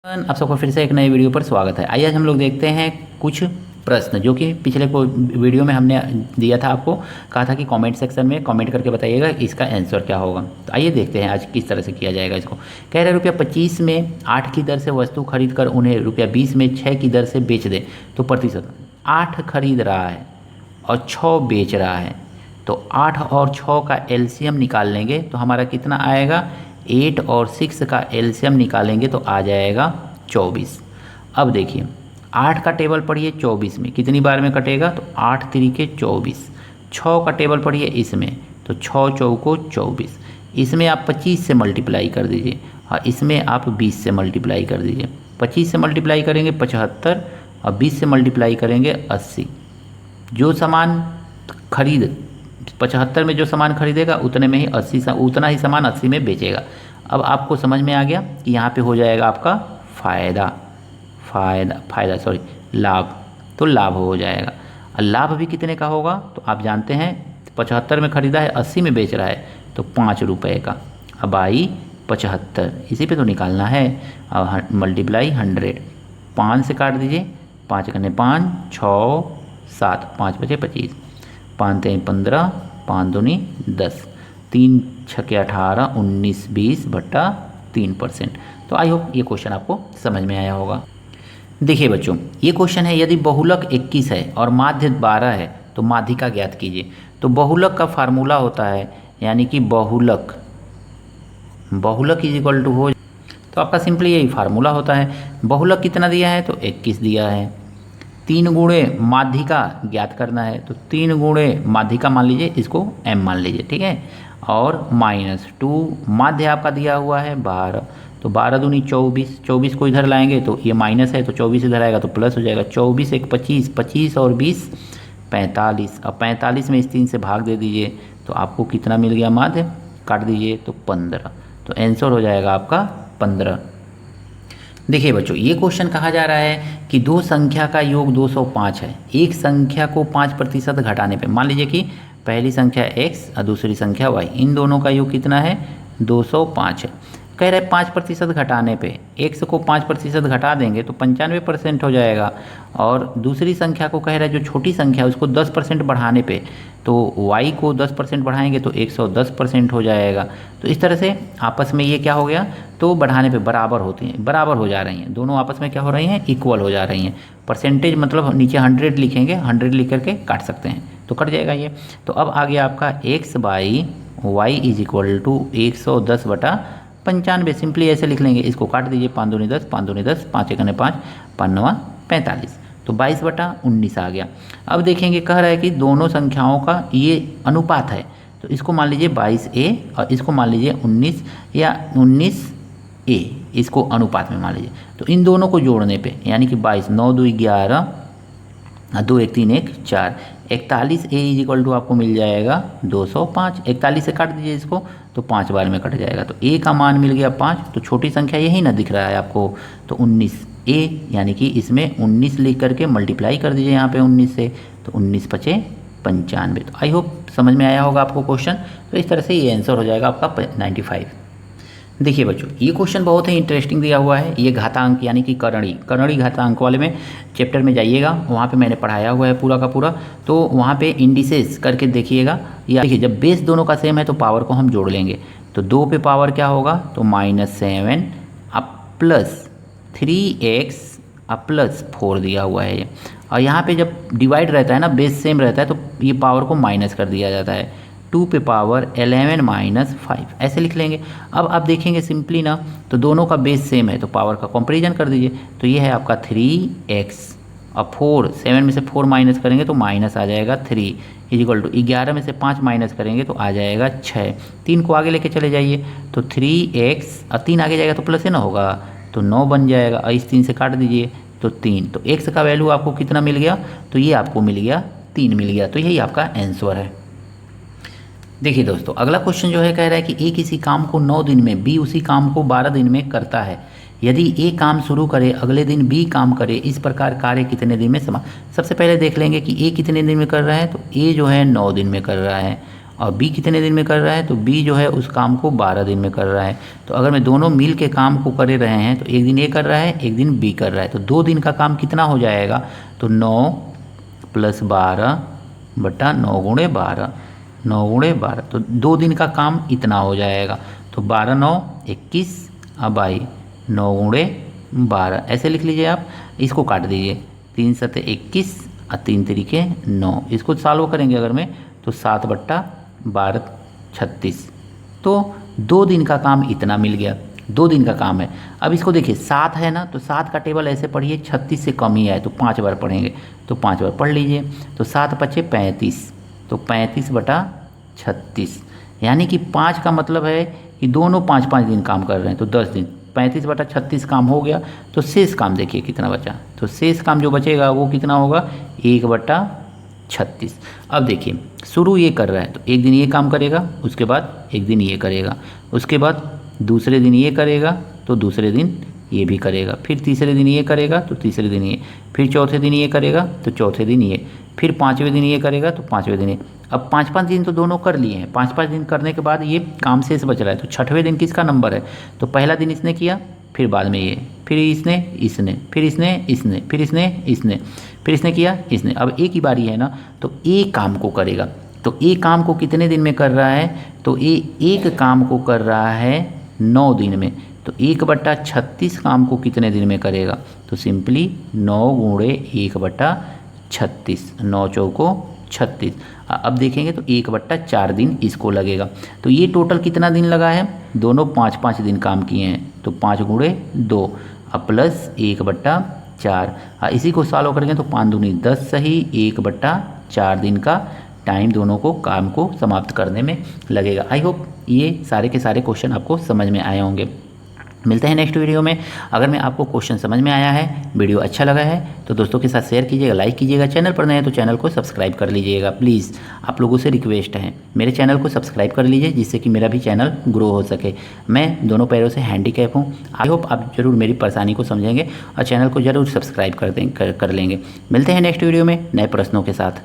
आप सबको फिर से एक नए वीडियो पर स्वागत है। आइए आज हम लोग देखते हैं कुछ प्रश्न जो कि पिछले को वीडियो में हमने दिया था, आपको कहा था कि कमेंट सेक्शन में कमेंट करके बताइएगा इसका आंसर क्या होगा। तो आइए देखते हैं आज किस तरह से किया जाएगा इसको। कह रहे ₹25 में 8 की दर से वस्तु खरीद कर उन्हें ₹20 में 6 की दर से बेच दे तो प्रतिशत 8 खरीद रहा है और 6 बेच रहा है, तो 8 और 6 का एलसीएम निकाल लेंगे तो हमारा कितना आएगा। 8 और 6 का एलसीएम निकालेंगे तो आ जाएगा 24। अब देखिए 8 का टेबल पढ़िए 24 में कितनी बार में कटेगा, तो 8 तिरिके 24। 6 का टेबल पढ़िए इसमें, तो 6 चौको 24। इसमें आप 25 से मल्टीप्लाई कर दीजिए और इसमें आप 20 से मल्टीप्लाई कर दीजिए। 25 से मल्टीप्लाई करेंगे 75 और 20 से मल्टीप्लाई करेंगे 80। जो सामान खरीद 75 में जो सामान खरीदेगा उतने में ही 80 उतना ही सामान 80 में बेचेगा। अब आपको समझ में आ गया कि यहाँ पे हो जाएगा आपका लाभ, तो लाभ हो जाएगा। और लाभ भी कितने का होगा, तो आप जानते हैं 75 में खरीदा है 80 में बेच रहा है तो 5 रुपये का। अब आई 75, इसी पे तो निकालना है। अब मल्टीप्लाई 100, 5 से काट दीजिए, 5 करने 5, 6 7, 5 बचे 25, 5 3 15, 5 दूनी 10, 3 छके 18, 19 20 बट्टा 3%। तो आई होप ये क्वेश्चन आपको समझ में आया होगा। देखिए बच्चों, ये क्वेश्चन है यदि बहुलक 21 है और माध्य 12 है तो माध्यिका ज्ञात कीजिए। तो बहुलक का फार्मूला होता है, यानी कि बहुलक इज इक्वल टू हो, तो आपका सिंपली यही फार्मूला होता है। बहुलक कितना दिया है, तो 21 दिया है। 3 गुणे माध्यिका ज्ञात करना है, तो 3 गुणे माध्यिका मान लीजिए, इसको m मान लीजिए, ठीक है। और -2 माध्य आपका दिया हुआ है 12, तो 12 दूनी 24, 24 को इधर लाएंगे तो ये माइनस है तो 24 इधर आएगा तो प्लस हो जाएगा। 24 एक 25, 25 और 20 45। अब 45 में इस 3 से भाग दे दीजिए तो आपको कितना मिल गया माध्य, काट दीजिए तो 15। तो आंसर हो जाएगा आपका 15। देखिए बच्चों, ये क्वेश्चन कहा जा रहा है कि दो संख्या का योग 205 है। एक संख्या को 5% घटाने पे, मान लीजिए कि पहली संख्या x और दूसरी संख्या y, इन दोनों का योग कितना है, 205 है। कह रहे 5% घटाने पे x को 5% घटा देंगे तो 95% हो जाएगा, और दूसरी संख्या को कह रहा है जो छोटी संख्या है उसको 10% बढ़ाने पे, तो y को 10% बढ़ाएंगे तो 110% हो जाएगा। तो इस तरह से आपस में ये क्या हो गया, तो बढ़ाने पे बराबर होती हैं, बराबर हो जा रही हैं, दोनों आपस में क्या हो रही हैं, इक्वल हो जा रही हैं। परसेंटेज मतलब नीचे 100 लिखेंगे, 100 लिख करके काट सकते हैं तो कट जाएगा ये। तो अब आ गया आपका x/y is equal to 110/95। Simply ऐसे लिख लेंगे, इसको काट दीजिए, 5 दूनी 10, 5 दूनी 10, 5 एकने 5, 5 9 45, तो 22/19 आ गया। अब देखेंगे कह रहा है कि दोनों संख्याओं का ये अनुपात है, तो इसको मान लीजिए 22a और इसको मान लीजिए 19 या 19a, इसको अनुपात में मान लीजिए। तो इन दोनों को जोड़ने पे यानी कि 22, 9 2 11, 2 1 3 1 4, 41a इज इक्वल टू आपको मिल जाएगा 205। 41 से काट दीजिए इसको तो 5 बार में कट जाएगा, तो a का मान मिल गया 5। तो छोटी संख्या यही ना दिख रहा है आपको, तो 19a, यानी कि इसमें 19 लिख करके मल्टीप्लाई कर दीजिए यहाँ पे 19 से, तो 19 पचे 95। तो आई होप समझ में आया होगा आपको क्वेश्चन। तो इस तरह से ये आंसर हो जाएगा आपका 95। देखिए बच्चों, ये क्वेश्चन बहुत ही इंटरेस्टिंग दिया हुआ है। ये घातांक यानी कि करणीय घातांक वाले में चैप्टर में जाइएगा, वहाँ पे मैंने पढ़ाया हुआ है पूरा का पूरा, तो वहाँ पे इंडिसेस करके देखिएगा। या देखिए जब बेस दोनों का सेम है तो पावर को हम जोड़ लेंगे, तो 2 पे पावर क्या होगा, तो -7 अब +3x अब +4 दिया हुआ है ये। और यहाँ पे जब डिवाइड रहता है ना, बेस सेम रहता है तो ये पावर को माइनस कर दिया जाता है, 2 पे पावर 11 -5 ऐसे लिख लेंगे। अब आप देखेंगे सिंपली ना, तो दोनों का बेस सेम है तो पावर का कंपैरिजन कर दीजिए, तो ये है आपका 3x और 4, 7 में से 4 माइनस करेंगे तो माइनस आ जाएगा 3 इज इक्वल टू 11 में से 5 माइनस करेंगे तो आ जाएगा 6। 3 को आगे लेके चले जाइए तो 3x और 3 आगे जाएगा तो प्लस है ना होगा, तो 9 बन जाएगा, और इस 3 से काट दीजिए तो 3। तो x का वैल्यू आपको कितना मिल गया, तो ये आपको मिल गया 3 मिल गया। तो यही आपका आंसर है। देखिए दोस्तों, अगला क्वेश्चन जो है कह रहा है कि ए किसी काम को 9 दिन में, बी उसी काम को 12 दिन में करता है। यदि ए काम शुरू करे, अगले दिन बी काम करे, इस प्रकार कार्य कितने दिन में समाप्त। सबसे पहले देख लेंगे कि ए कितने दिन में कर रहा है, तो ए जो है 9 दिन में कर रहा है, और बी कितने दिन में कर रहा है, तो बी जो है उस काम को 12 दिन में कर रहा है। तो अगर मैं दोनों मिल के काम को करे रहे हैं तो एक दिन ए कर रहा है, एक दिन बी कर रहा है, तो 2 दिन का काम कितना हो जाएगा, तो 9 + 12 बटा 9 गुणे 12, 9 गुणे 12, तो 2 दिन का काम इतना हो जाएगा। तो 12 9 21, अब आई 9 गुणे 12, ऐसे लिख लीजिए आप। इसको काट दीजिए, 3 7 21 और 3 तरीके 9, इसको सॉल्व करेंगे अगर मैं तो 7 बट्टा 12 36, तो 2 दिन का काम इतना मिल गया, 2 दिन का काम है। अब इसको देखिए 7 है ना, तो 7 का टेबल ऐसे पढ़िए 36 से कम ही आए तो 5 बार पढ़ेंगे, तो 5 बार पढ़ लीजिए। तो 7 पचे 35, तो 35 बटा 36, यानी कि 5 का मतलब है कि दोनों 5-5 दिन काम कर रहे हैं, तो 10 दिन, 35 बटा 36 काम हो गया। तो शेष काम देखिए कितना बचा, तो शेष काम जो बचेगा वो कितना होगा, 1 बटा 36। अब देखिए शुरू ये कर रहा है तो एक दिन ये काम करेगा, उसके बाद एक दिन ये करेगा, उसके बाद दूसरे दिन ये करेगा तो दूसरे दिन ये भी करेगा, फिर तीसरे दिन ये करेगा तो तीसरे दिन ये, फिर चौथे दिन ये करेगा तो चौथे दिन ये, फिर 5वें दिन ये करेगा तो 5वें दिन ये। अब 5-5 दिन तो दोनों कर लिए हैं, 5-5 दिन करने के बाद ये काम शेष बच रहा है, तो 6वें दिन किसका नंबर है, तो पहला दिन इसने किया, फिर बाद में ये, फिर इसने फिर इसने फिर इसने किया इसने। अब एक ही बारी है ना, तो एक काम को करेगा, तो एक काम को कितने दिन में कर रहा है, तो एक काम को कर रहा है 9 दिन में, तो 1 बटा 36 काम को कितने दिन में करेगा, तो सिंपली 9 गुणे 1 बटा 36, 9 चौको 36। अब देखेंगे तो 1 बट्टा 4 दिन इसको लगेगा, तो ये टोटल कितना दिन लगा है, दोनों 5-5 दिन काम किए हैं, तो 5 गुणे 2 अब प्लस 1 बट्टा 4। इसी को सॉल्व करेंगे तो 5 दूनी 10 सही, 1 बट्टा 4 दिन का टाइम दोनों को काम को समाप्त करने में लगेगा। आई होप ये सारे के सारे क्वेश्चन आपको समझ में आए होंगे। मिलते हैं नेक्स्ट वीडियो में। अगर मैं आपको क्वेश्चन समझ में आया है, वीडियो अच्छा लगा है तो दोस्तों के साथ शेयर कीजिएगा, लाइक कीजिएगा, चैनल पर नए हैं तो चैनल को सब्सक्राइब कर लीजिएगा। प्लीज़ आप लोगों से रिक्वेस्ट है, मेरे चैनल को सब्सक्राइब कर लीजिए जिससे कि मेरा भी चैनल ग्रो हो सके। मैं दोनों पैरों से हैंडीकैप हूँ। आई होप आप ज़रूर मेरी परेशानी को समझेंगे और चैनल को ज़रूर सब्सक्राइब कर लेंगे। मिलते हैं नेक्स्ट वीडियो में नए प्रश्नों के साथ।